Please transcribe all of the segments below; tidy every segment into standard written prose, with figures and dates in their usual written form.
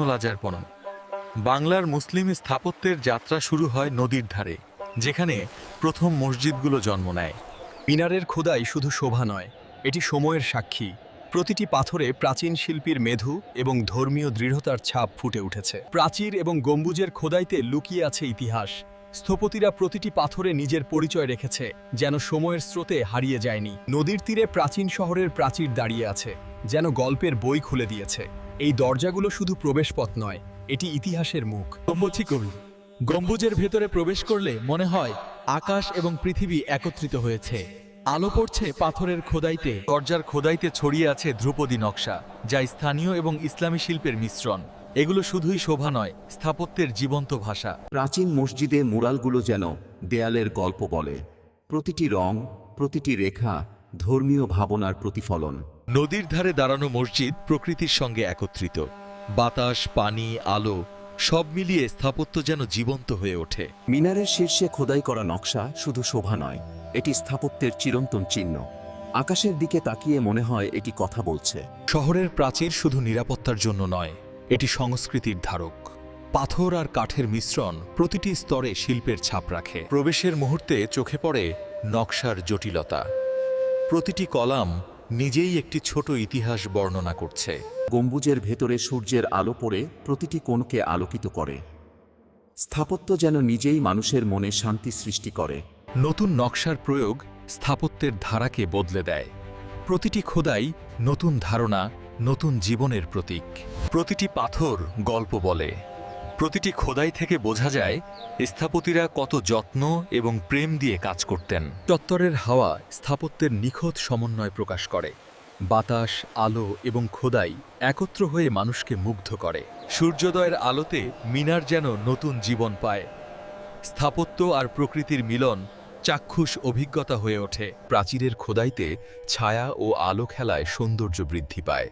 লাজারপনা বাংলার মুসলিম স্থাপত্যের যাত্রা শুরু হয় নদীর ধারে, যেখানে প্রথম মসজিদগুলো জন্ম নেয়। মিনারের খোদাই শুধু শোভা নয়, এটি সময়ের সাক্ষী। প্রতিটি পাথরে প্রাচীন শিল্পীর মেধু এবং ধর্মীয় দৃঢ়তার ছাপ ফুটে উঠেছে। প্রাচীর এবং গম্বুজের খোদাইতে লুকিয়ে আছে ইতিহাস। স্থপতিরা প্রতিটি পাথরে নিজের পরিচয় রেখেছে, যেন সময়ের স্রোতে হারিয়ে যায়নি। নদীর তীরে প্রাচীন শহরের প্রাচীর দাঁড়িয়ে আছে, যেন গল্পের বই খুলে দিয়েছে। এই দরজাগুলো শুধু প্রবেশপথ নয়, এটি ইতিহাসের মুখ। গম্বুজের ভেতরে প্রবেশ করলে মনে হয় আকাশ এবং পৃথিবী একত্রিত হয়েছে। আলো পড়ছে পাথরের খোদাইতে। দরজার খোদাইতে ছড়িয়ে আছে ধ্রুপদী নকশা, যা স্থানীয় এবং ইসলামী শিল্পের মিশ্রণ। এগুলো শুধুই শোভা নয়, স্থাপত্যের জীবন্ত ভাষা। প্রাচীন মসজিদে মুরালগুলো যেন দেয়ালের গল্প বলে। প্রতিটি রং, প্রতিটি রেখা ধর্মীয় ভাবনার প্রতিফলন। নদীর ধারে দাঁড়ানো মসজিদ প্রকৃতির সঙ্গে একত্রিত। বাতাস, পানি, আলো সব মিলিয়ে স্থাপত্য যেন জীবন্ত হয়ে ওঠে। মিনারের শীর্ষে খোদাই করা নকশা শুধু শোভা নয়, এটি স্থাপত্যের চিরন্তন চিহ্ন। আকাশের দিকে তাকিয়ে মনে হয় এটি কথা বলছে। শহরের প্রাচীর শুধু নিরাপত্তার জন্য নয়, এটি সংস্কৃতির ধারক। পাথর আর কাঠের মিশ্রণ প্রতিটি স্তরে শিল্পের ছাপ রাখে। প্রবেশের মুহূর্তে চোখে পড়ে নকশার জটিলতা। প্রতিটি কলাম নিজেই একটি ছোট ইতিহাস বর্ণনা করছে। গম্বুজের ভেতরে সূর্যের আলো পড়ে প্রতিটি কোণকে আলোকিত করে। স্থাপত্য যেন নিজেই মানুষের মনে শান্তি সৃষ্টি করে। নতুন নকশার প্রয়োগ স্থাপত্যের ধারাকে বদলে দেয়। প্রতিটি খোদাই নতুন ধারণা, নতুন জীবনের প্রতীক। প্রতিটি পাথর গল্প বলে। প্রতিটি খোদাই থেকে বোঝা যায় স্থপতিরা কত যত্ন এবং প্রেম দিয়ে কাজ করতেন। চত্বরের হাওয়া স্থাপত্যের নিখুঁত সমন্বয় প্রকাশ করে। বাতাস, আলো এবং খোদাই একত্র হয়ে মানুষকে মুগ্ধ করে। সূর্যোদয়ের আলোতে মিনার যেন নতুন জীবন পায়। স্থাপত্য আর প্রকৃতির মিলন চাক্ষুষ অভিজ্ঞতা হয়ে ওঠে। প্রাচীরের খোদাইতে ছায়া ও আলো খেলায় সৌন্দর্য বৃদ্ধি পায়।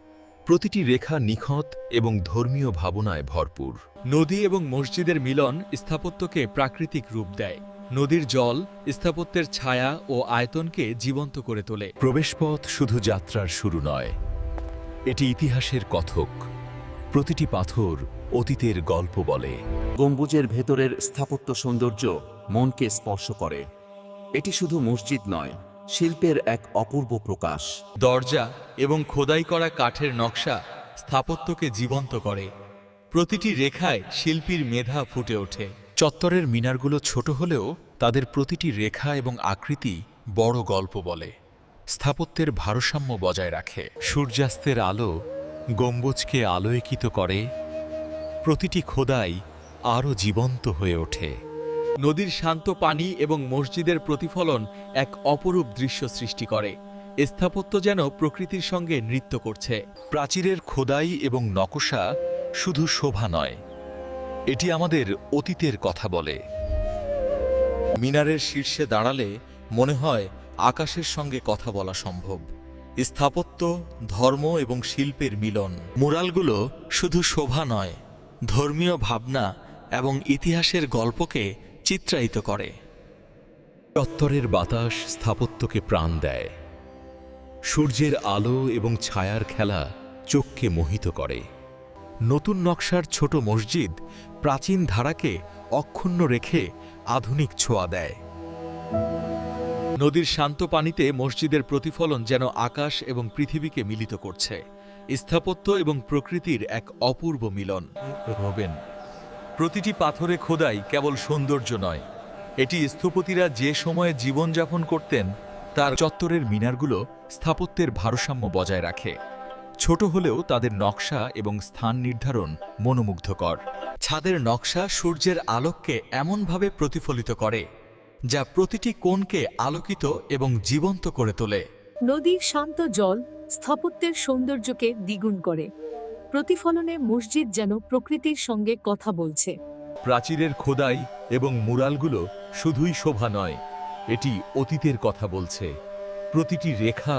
প্রতিটি রেখা নিখুঁত এবং ধর্মীয় ভাবনায় ভরপুর। নদী এবং মসজিদের মিলন স্থাপত্যকে প্রাকৃতিক রূপ দেয়। নদীর জল স্থাপত্যের ছায়া ও আয়তনকে জীবন্ত করে তোলে। প্রবেশপথ শুধু যাত্রার শুরু নয়, এটি ইতিহাসের কথক। প্রতিটি পাথর অতীতের গল্প বলে। গম্বুজের ভেতরের স্থাপত্য সৌন্দর্য মনকে স্পর্শ করে। এটি শুধু মসজিদ নয়, শিল্পের এক অপূর্ব প্রকাশ। দরজা এবং খোদাই করা কাঠের নকশা স্থাপত্যকে জীবন্ত করে। প্রতিটি রেখায় শিল্পীর মেধা ফুটে ওঠে। চত্বরের মিনারগুলো ছোট হলেও তাদের প্রতিটি রেখা এবং আকৃতি বড় গল্প বলে। স্থাপত্যের ভারসাম্য বজায় রাখে। সূর্যাস্তের আলো গম্বুজকে আলোকিত করে। প্রতিটি খোদাই আরও জীবন্ত হয়ে ওঠে। নদীর শান্ত পানি এবং মসজিদের প্রতিফলন এক অপরূপ দৃশ্য সৃষ্টি করে। স্থাপত্য যেন প্রকৃতির সঙ্গে নৃত্য করছে। প্রাচীরের খোদাই এবং নকশা শুধু শোভা নয়, এটি আমাদের অতীতের কথা বলে। মিনারের শীর্ষে দাঁড়ালে মনে হয় আকাশের সঙ্গে কথা বলা সম্ভব। স্থাপত্য, ধর্ম এবং শিল্পের মিলন। মুরালগুলো শুধু শোভা নয়, ধর্মীয় ভাবনা এবং ইতিহাসের গল্পকে চিত্রায়িত করে। চত্বরের বাতাস স্থাপত্যকে প্রাণ দেয়। সূর্যের আলো এবং ছায়ার খেলা চোখকে মোহিত করে। নতুন নকশার ছোট মসজিদ প্রাচীন ধারাকে অক্ষুণ্ণ রেখে আধুনিক ছোঁয়া দেয়। নদীর শান্ত পানিতে মসজিদের প্রতিফলন যেন আকাশ এবং পৃথিবীকে মিলিত করছে। স্থাপত্য এবং প্রকৃতির এক অপূর্ব মিলন। প্রতিটি পাথরে খোদাই কেবল সৌন্দর্য নয়, এটি স্থপতিরা যে সময়ে জীবনযাপন করতেন তার। চত্বরের মিনারগুলো স্থাপত্যের ভারসাম্য বজায় রাখে। ছোট হলেও তাদের নকশা এবং স্থান নির্ধারণ মনোমুগ্ধকর। ছাদের নকশা সূর্যের আলোককে এমনভাবে প্রতিফলিত করে যা প্রতিটি কোণকে আলোকিত এবং জীবন্ত করে তোলে। নদীর শান্ত জল স্থাপত্যের সৌন্দর্যকে দ্বিগুণ করে। প্রতিফলনে মসজিদ যেন প্রকৃতির সঙ্গে কথা বলছে। প্রাচীরের খোদাই এবং মুরালগুলো শুধুই শোভা নয়, এটি অতীতের কথা বলছে। প্রতিটি রেখা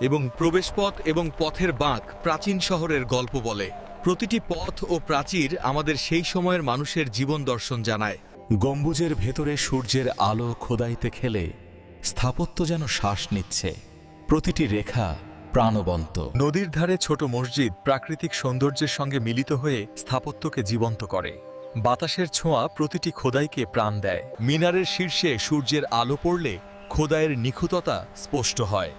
এবং প্রবেশপথ এবং পথের বাঁক প্রাচীন শহরের গল্প বলে। প্রতিটি পথ ও প্রাচীর আমাদের সেই সময়ের মানুষের জীবন দর্শন জানায়। গম্বুজের ভেতরে সূর্যের আলো খোদাইতে খেলে স্থাপত্য যেন শ্বাস নিচ্ছে। প্রতিটি রেখা প্রাণবন্ত। নদীর ধারে ছোট মসজিদ প্রাকৃতিক সৌন্দর্যের সঙ্গে মিলিত হয়ে স্থাপত্যকে জীবন্ত করে। বাতাসের ছোঁয়া প্রতিটি খোদাইকে প্রাণ দেয়। মিনারের শীর্ষে সূর্যের আলো পড়লে খোদাইয়ের নিখুঁততা স্পষ্ট হয়।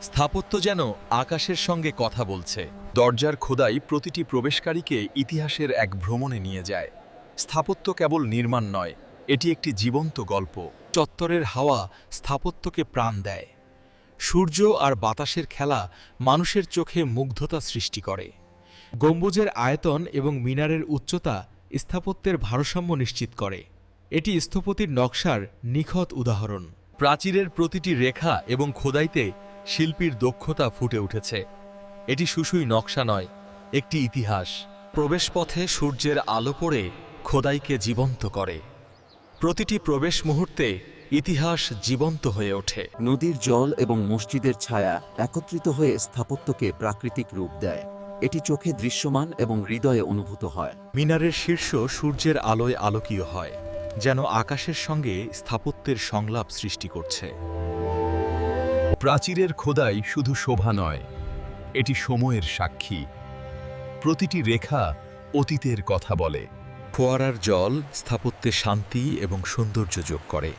স্থাপত্য যেন আকাশের সঙ্গে কথা বলছে। দরজার খোদাই প্রতিটি প্রবেশকারীকে ইতিহাসের এক ভ্রমণে নিয়ে যায়। স্থাপত্য কেবল নির্মাণ নয়, এটি একটি জীবন্ত গল্প। চত্বরের হাওয়া স্থাপত্যকে প্রাণ দেয়। সূর্য আর বাতাসের খেলা মানুষের চোখে মুগ্ধতা সৃষ্টি করে। গম্বুজের আয়তন এবং মিনারের উচ্চতা স্থাপত্যের ভারসাম্য নিশ্চিত করে। এটি স্থপতির নকশার নিখুঁত উদাহরণ। প্রাচীরের প্রতিটি রেখা এবং খোদাইতে শিল্পীর দক্ষতা ফুটে উঠেছে। এটি শুধুই নকশা নয়, একটি ইতিহাস। প্রবেশপথে সূর্যের আলো পড়ে খোদাইকে জীবন্ত করে। প্রতিটি প্রবেশ মুহূর্তে ইতিহাস জীবন্ত হয়ে ওঠে। নদীর জল এবং মসজিদের ছায়া একত্রিত হয়ে স্থাপত্যকে প্রাকৃতিক রূপ দেয়। এটি চোখে দৃশ্যমান এবং হৃদয়ে অনুভূত হয়। মিনারের শীর্ষ সূর্যের আলোয় আলোকীয় হয়, যেন আকাশের সঙ্গে স্থাপত্যের সংলাপ সৃষ্টি করছে। প্রাচীরের খোদাই শুধু শোভা নয়, এটি সময়ের সাক্ষী। প্রতিটি রেখা অতীতের কথা বলে। ফোয়ারার জল স্থাপত্যে শান্তি এবং সৌন্দর্য যোগ করে।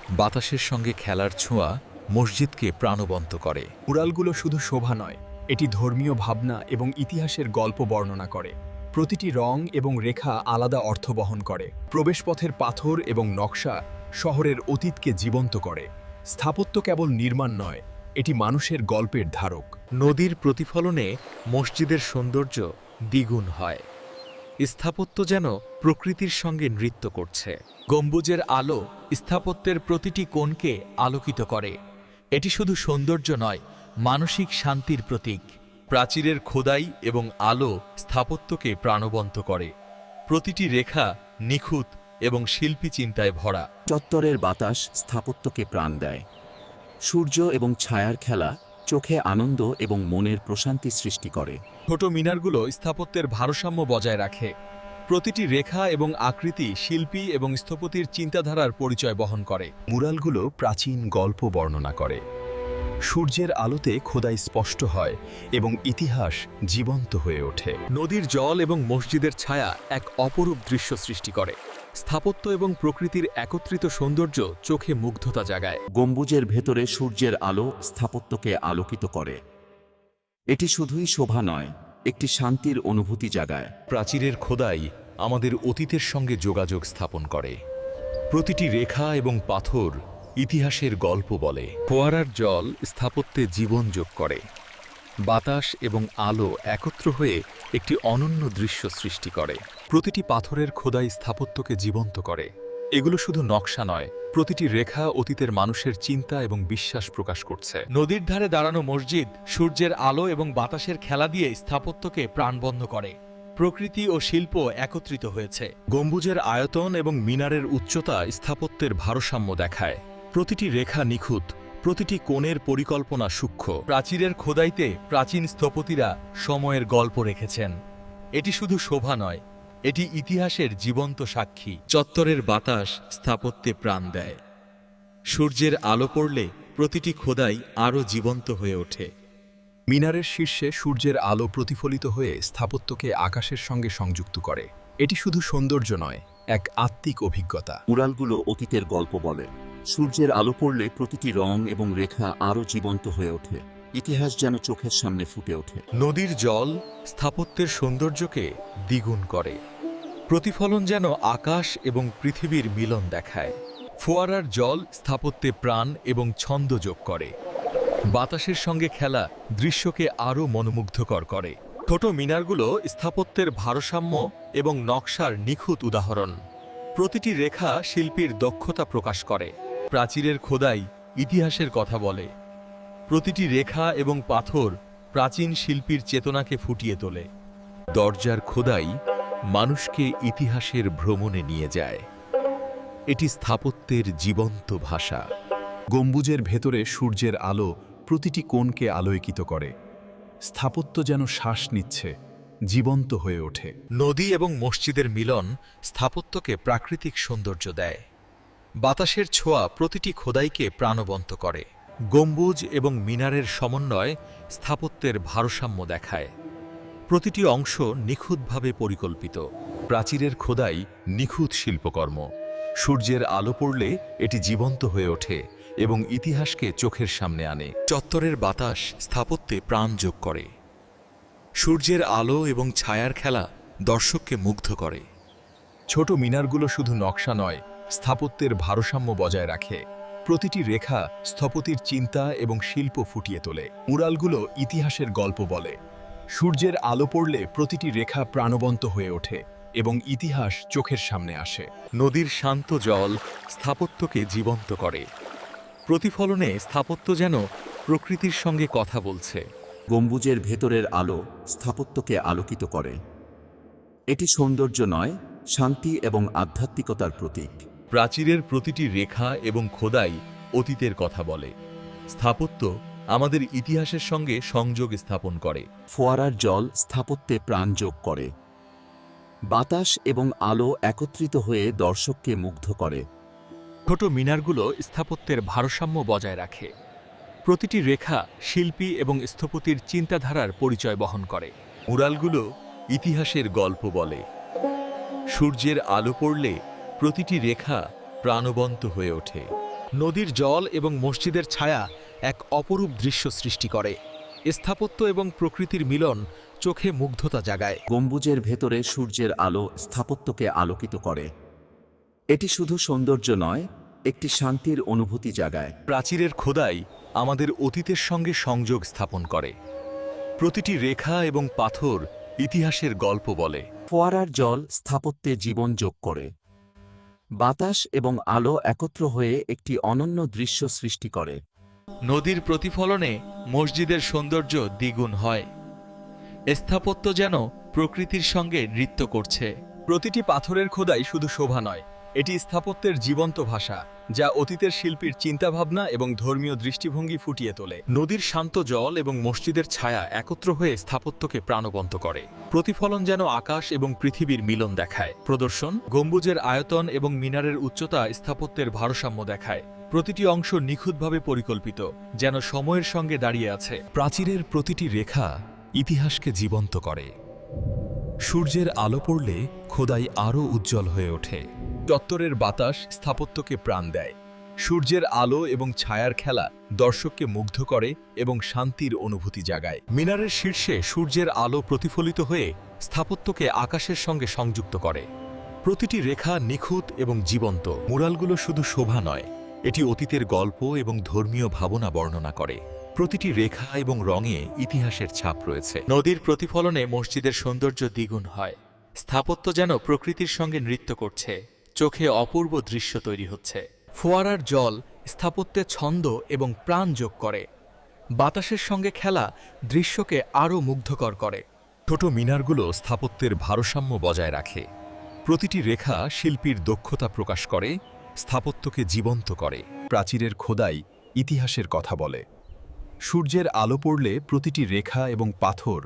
বাতাসের সঙ্গে খেলার ছোঁয়া মসজিদকে প্রাণবন্ত করে। মুরালগুলো শুধু শোভা নয়, এটি ধর্মীয় ভাবনা এবং ইতিহাসের গল্প বর্ণনা করে। প্রতিটি রং এবং রেখা আলাদা অর্থ বহন করে। প্রবেশপথের পাথর এবং নকশা শহরের অতীতকে জীবন্ত করে। স্থাপত্য কেবল নির্মাণ নয়, এটি মানুষের গল্পের ধারক। নদীর প্রতিফলনে মসজিদের সৌন্দর্য দ্বিগুণ হয়। স্থাপত্য যেন প্রকৃতির সঙ্গে নৃত্য করছে। গম্বুজের আলো স্থাপত্যের প্রতিটি কোণকে আলোকিত করে। এটি শুধু সৌন্দর্য নয়, মানসিক শান্তির প্রতীক। প্রাচীরের খোদাই এবং আলো স্থাপত্যকে প্রাণবন্ত করে। প্রতিটি রেখা নিখুঁত এবং শিল্পী চিন্তায় ভরা। চত্বরের বাতাস স্থাপত্যকে প্রাণ দেয়। সূর্য এবং ছায়ার খেলা চোখে আনন্দ এবং মনের প্রশান্তি সৃষ্টি করে। ছোট মিনারগুলো স্থাপত্যের ভারসাম্য বজায় রাখে। প্রতিটি রেখা এবং আকৃতি শিল্পী এবং স্থপতির চিন্তাধারার পরিচয় বহন করে। মুরালগুলো প্রাচীন গল্প বর্ণনা করে। সূর্যের আলোতে খোদাই স্পষ্ট হয় এবং ইতিহাস জীবন্ত হয়ে ওঠে। নদীর জল এবং মসজিদের ছায়া এক অপরূপ দৃশ্য সৃষ্টি করে। স্থাপত্য এবং প্রকৃতির একত্রিত সৌন্দর্য চোখে মুগ্ধতা জাগায়। গম্বুজের ভেতরে সূর্যের আলো স্থাপত্যকে আলোকিত করে। এটি শুধুই শোভা নয়, একটি শান্তির অনুভূতি জাগায়। প্রাচীরের খোদাই আমাদের অতীতের সঙ্গে যোগাযোগ স্থাপন করে। প্রতিটি রেখা এবং পাথর ইতিহাসের গল্প বলে। ফোয়ারার জল স্থাপত্যে জীবন যোগ করে। বাতাস এবং আলো একত্র হয়ে একটি অনন্য দৃশ্য সৃষ্টি করে। প্রতিটি পাথরের খোদাই স্থাপত্যকে জীবন্ত করে। এগুলো শুধু নকশা নয়, প্রতিটি রেখা অতীতের মানুষের চিন্তা এবং বিশ্বাস প্রকাশ করছে। নদীর ধারে দাঁড়ানো মসজিদ সূর্যের আলো এবং বাতাসের খেলা দিয়ে স্থাপত্যকে প্রাণবন্ধ করে। প্রকৃতি ও শিল্প একত্রিত হয়েছে। গম্বুজের আয়তন এবং মিনারের উচ্চতা স্থাপত্যের ভারসাম্য দেখায়। প্রতিটি রেখা নিখুঁত, প্রতিটি কোণের পরিকল্পনা সূক্ষ্ম। প্রাচীরের খোদাইতে প্রাচীন স্থপতিরা সময়ের গল্প রেখেছেন। এটি শুধু শোভা নয়, এটি ইতিহাসের জীবন্ত সাক্ষী। চত্বরের বাতাস স্থাপত্যে প্রাণ দেয়। সূর্যের আলো পড়লে প্রতিটি খোদাই আরও জীবন্ত হয়ে ওঠে। মিনারের শীর্ষে সূর্যের আলো প্রতিফলিত হয়ে স্থাপত্যকে আকাশের সঙ্গে সংযুক্ত করে। এটি শুধু সৌন্দর্য নয়, এক আত্মিক অভিজ্ঞতা। মুরালগুলো অতীতের গল্প বলে। সূর্যের আলো পড়লে প্রতিটি রং এবং রেখা আরও জীবন্ত হয়ে ওঠে। ইতিহাস যেন চোখের সামনে ফুটে ওঠে। নদীর জল স্থাপত্যের সৌন্দর্যকে দ্বিগুণ করে। প্রতিফলন যেন আকাশ এবং পৃথিবীর মিলন দেখায়। ফোয়ারার জল স্থাপত্যে প্রাণ এবং ছন্দ যোগ করে। বাতাসের সঙ্গে খেলা দৃশ্যকে আরও মনোমুগ্ধকর করে। ছোট মিনারগুলো স্থাপত্যের ভারসাম্য এবং নকশার নিখুঁত উদাহরণ। প্রতিটি রেখা শিল্পীর দক্ষতা প্রকাশ করে। প্রাচীরের খোদাই ইতিহাসের কথা বলে। প্রতিটি রেখা এবং পাথর প্রাচীন শিল্পীর চেতনাকে ফুটিয়ে তোলে। দরজার খোদাই মানুষকে ইতিহাসের ভ্রমণে নিয়ে যায়। এটি স্থাপত্যের জীবন্ত ভাষা। গম্বুজের ভেতরে সূর্যের আলো প্রতিটি কোণকে আলোকিত করে। স্থাপত্য যেন শ্বাস নিচ্ছে, জীবন্ত হয়ে ওঠে। নদী এবং মসজিদের মিলন স্থাপত্যকে প্রাকৃতিক সৌন্দর্য দেয়। বাতাসের ছোঁয়া প্রতিটি খোদাইকে প্রাণবন্ত করে। গম্বুজ এবং মিনারের সমন্বয় স্থাপত্যের ভারসাম্য দেখায়। প্রতিটি অংশ নিখুঁতভাবে পরিকল্পিত। প্রাচীরের খোদাই নিখুঁত শিল্পকর্ম। সূর্যের আলো পড়লে এটি জীবন্ত হয়ে ওঠে এবং ইতিহাসকে চোখের সামনে আনে। চত্বরের বাতাস স্থাপত্যে প্রাণ যোগ করে। সূর্যের আলো এবং ছায়ার খেলা দর্শককে মুগ্ধ করে। ছোট মিনারগুলো শুধু নকশা নয়, স্থাপত্যের ভারসাম্য বজায় রাখে। প্রতিটি রেখা স্থপতির চিন্তা এবং শিল্প ফুটিয়ে তোলে। মুরালগুলো ইতিহাসের গল্প বলে। সূর্যের আলো পড়লে প্রতিটি রেখা প্রাণবন্ত হয়ে ওঠে এবং ইতিহাস চোখের সামনে আসে। নদীর শান্ত জল স্থাপত্যকে জীবন্ত করে। প্রতিফলনে স্থাপত্য যেন প্রকৃতির সঙ্গে কথা বলছে। গম্বুজের ভেতরের আলো স্থাপত্যকে আলোকিত করে। এটি সৌন্দর্য নয়, শান্তি এবং আধ্যাত্মিকতার প্রতীক। প্রাচীরের প্রতিটি রেখা এবং খোদাই অতীতের কথা বলে। স্থাপত্য আমাদের ইতিহাসের সঙ্গে সংযোগ স্থাপন করে। ফোয়ারার জল স্থাপত্যে প্রাণ যোগ করে। বাতাস এবং আলো একত্রিত হয়ে দর্শককে মুগ্ধ করে। ছোট মিনারগুলো স্থাপত্যের ভারসাম্য বজায় রাখে। প্রতিটি রেখা শিল্পী এবং স্থপতির চিন্তাধারার পরিচয় বহন করে। মুরালগুলো ইতিহাসের গল্প বলে। সূর্যের আলো পড়লে প্রতিটি রেখা প্রাণবন্ত হয়ে ওঠে। নদীর জল এবং মসজিদের ছায়া এক অপরূপ দৃশ্য সৃষ্টি করে। স্থাপত্য এবং প্রকৃতির মিলন চোখে মুগ্ধতা জাগায়। গম্বুজের ভেতরে সূর্যের আলো স্থাপত্যকে আলোকিত করে। এটি শুধু সৌন্দর্য নয়, একটি শান্তির অনুভূতি জাগায়। প্রাচীরের খোদাই আমাদের অতীতের সঙ্গে সংযোগ স্থাপন করে। প্রতিটি রেখা এবং পাথর ইতিহাসের গল্প বলে। ফোয়ারার জল স্থাপত্যে জীবন যোগ করে। বাতাস এবং আলো একত্র হয়ে একটি অনন্য দৃশ্য সৃষ্টি করে। নদীর প্রতিফলনে মসজিদের সৌন্দর্য দ্বিগুণ হয়। স্থাপত্য যেন প্রকৃতির সঙ্গে নৃত্য করছে। প্রতিটি পাথরের খোদাই শুধু শোভা নয়, এটি স্থাপত্যের জীবন্ত ভাষা, যা অতীতের শিল্পীর চিন্তাভাবনা এবং ধর্মীয় দৃষ্টিভঙ্গি ফুটিয়ে তোলে। নদীর শান্ত জল এবং মসজিদের ছায়া একত্র হয়ে স্থাপত্যকে প্রাণবন্ত করে। প্রতিফলন যেন আকাশ এবং পৃথিবীর মিলন দেখায়। প্রদর্শন গম্বুজের আয়তন এবং মিনারের উচ্চতা স্থাপত্যের ভারসাম্য দেখায়। প্রতিটি অংশ নিখুঁতভাবে পরিকল্পিত, যেন সময়ের সঙ্গে দাঁড়িয়ে আছে। প্রাচীরের প্রতিটি রেখা ইতিহাসকে জীবন্ত করে। সূর্যের আলো পড়লে খোদাই আরও উজ্জ্বল হয়ে ওঠে। চত্বরের বাতাস স্থাপত্যকে প্রাণ দেয়। সূর্যের আলো এবং ছায়ার খেলা দর্শককে মুগ্ধ করে এবং শান্তির অনুভূতি জাগায়। মিনারের শীর্ষে সূর্যের আলো প্রতিফলিত হয়ে স্থাপত্যকে আকাশের সঙ্গে সংযুক্ত করে। প্রতিটি রেখা নিখুঁত এবং জীবন্ত। মুরালগুলো শুধু শোভা নয়, এটি অতীতের গল্প এবং ধর্মীয় ভাবনা বর্ণনা করে। প্রতিটি রেখা এবং রঙে ইতিহাসের ছাপ রয়েছে। নদীর প্রতিফলনে মসজিদের সৌন্দর্য দ্বিগুণ হয়। স্থাপত্য যেন প্রকৃতির সঙ্গে নৃত্য করছে। চোখে অপূর্ব দৃশ্য তৈরি হচ্ছে। ফোয়ারার জল স্থাপত্যে ছন্দ এবং প্রাণ যোগ করে। বাতাসের সঙ্গে খেলা দৃশ্যকে আরও মুগ্ধকর করে। ছোট মিনারগুলো স্থাপত্যের ভারসাম্য বজায় রাখে। প্রতিটি রেখা শিল্পীর দক্ষতা প্রকাশ করে, স্থাপত্যকে জীবন্ত করে। প্রাচীরের খোদাই ইতিহাসের কথা বলে। সূর্যের আলো পড়লে প্রতিটি রেখা এবং পাথর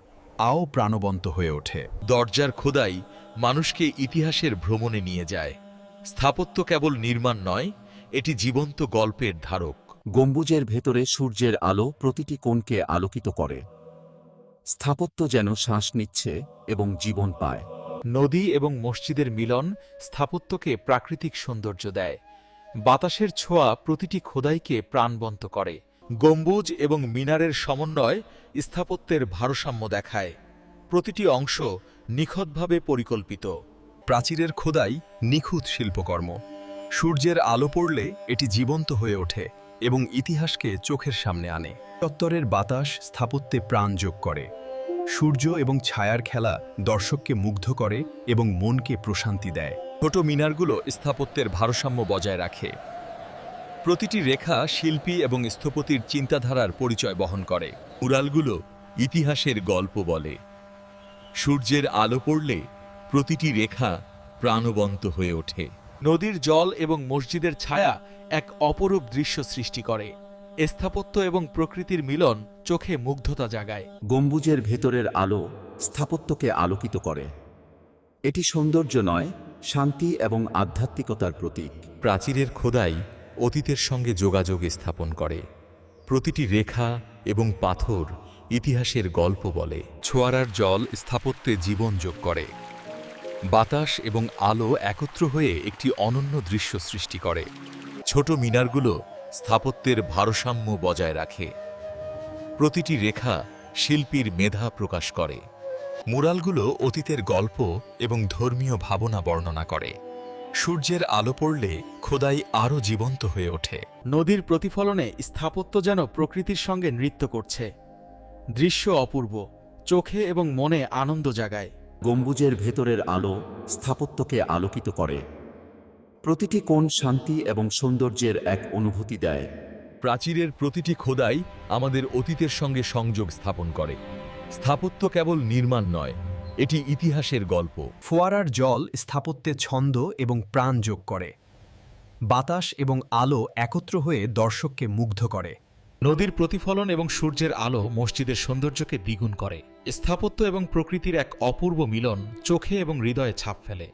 প্রাণবন্ত হয়ে ওঠে। দরজার খোদাই মানুষকে ইতিহাসের ভ্রমণে নিয়ে যায়। স্থাপত্য কেবল নির্মাণ নয়, এটি জীবন্ত গল্পের ধারক। গম্বুজের ভেতরে সূর্যের আলো প্রতিটি কোণকে আলোকিত করে। স্থাপত্য যেন শ্বাস নিচ্ছে এবং জীবন পায়। নদী এবং মসজিদের মিলন স্থাপত্যকে প্রাকৃতিক সৌন্দর্য দেয়। বাতাসের ছোঁয়া প্রতিটি খোদাইকে প্রাণবন্ত করে। গম্বুজ এবং মিনারের সমন্বয় স্থাপত্যের ভারসাম্য দেখায়। প্রতিটি অংশ নিখুঁতভাবে পরিকল্পিত। প্রাচীরের খোদাই নিখুঁত শিল্পকর্ম। সূর্যের আলো পড়লে এটি জীবন্ত হয়ে ওঠে এবং ইতিহাসকে চোখের সামনে আনে। চত্বরের বাতাস স্থাপত্যে প্রাণ যোগ করে। সূর্য এবং ছায়ার খেলা দর্শককে মুগ্ধ করে এবং মনকে প্রশান্তি দেয়। ছোট মিনারগুলো স্থাপত্যের ভারসাম্য বজায় রাখে। প্রতিটি রেখা শিল্পী এবং স্থপতির চিন্তাধারার পরিচয় বহন করে। মুরালগুলো ইতিহাসের গল্প বলে। সূর্যের আলো পড়লে প্রতিটি রেখা প্রাণবন্ত হয়ে ওঠে। নদীর জল এবং মসজিদের ছায়া এক অপরূপ দৃশ্য সৃষ্টি করে। স্থাপত্য এবং প্রকৃতির মিলন চোখে মুগ্ধতা জাগায়। গম্বুজের ভেতরের আলো স্থাপত্যকে আলোকিত করে। এটি সৌন্দর্য নয়, শান্তি এবং আধ্যাত্মিকতার প্রতীক। প্রাচীরের খোদাই অতীতের সঙ্গে যোগাযোগ স্থাপন করে। প্রতিটি রেখা এবং পাথর ইতিহাসের গল্প বলে। ছোয়ারার জল স্থাপত্যে জীবন যোগ করে। বাতাস এবং আলো একত্র হয়ে একটি অনন্য দৃশ্য সৃষ্টি করে। ছোট মিনারগুলো স্থাপত্যের ভারসাম্য বজায় রাখে। প্রতিটি রেখা শিল্পীর মেধা প্রকাশ করে। মুরালগুলো অতীতের গল্প এবং ধর্মীয় ভাবনা বর্ণনা করে। সূর্যের আলো পড়লে খোদাই আরও জীবন্ত হয়ে ওঠে। নদীর প্রতিফলনে স্থাপত্য যেন প্রকৃতির সঙ্গে নৃত্য করছে। দৃশ্য অপূর্ব, চোখে এবং মনে আনন্দ জাগায়। গম্বুজের ভেতরের আলো স্থাপত্যকে আলোকিত করে। প্রতিটি কোণ শান্তি এবং সৌন্দর্যের এক অনুভূতি দেয়। প্রাচীরের প্রতিটি খোদাই আমাদের অতীতের সঙ্গে সংযোগ স্থাপন করে। স্থাপত্য কেবল নির্মাণ নয়, এটি ইতিহাসের গল্প। ফোয়ারার জল স্থাপত্যে ছন্দ এবং প্রাণ যোগ করে। বাতাস এবং আলো একত্র হয়ে দর্শককে মুগ্ধ করে। নদীর প্রতিফলন এবং সূর্যের আলো মসজিদের সৌন্দর্যকে দ্বিগুণ করে। স্থাপত্য এবং প্রকৃতির এক অপূর্ব মিলন চোখে এবং হৃদয়ে ছাপ ফেলে।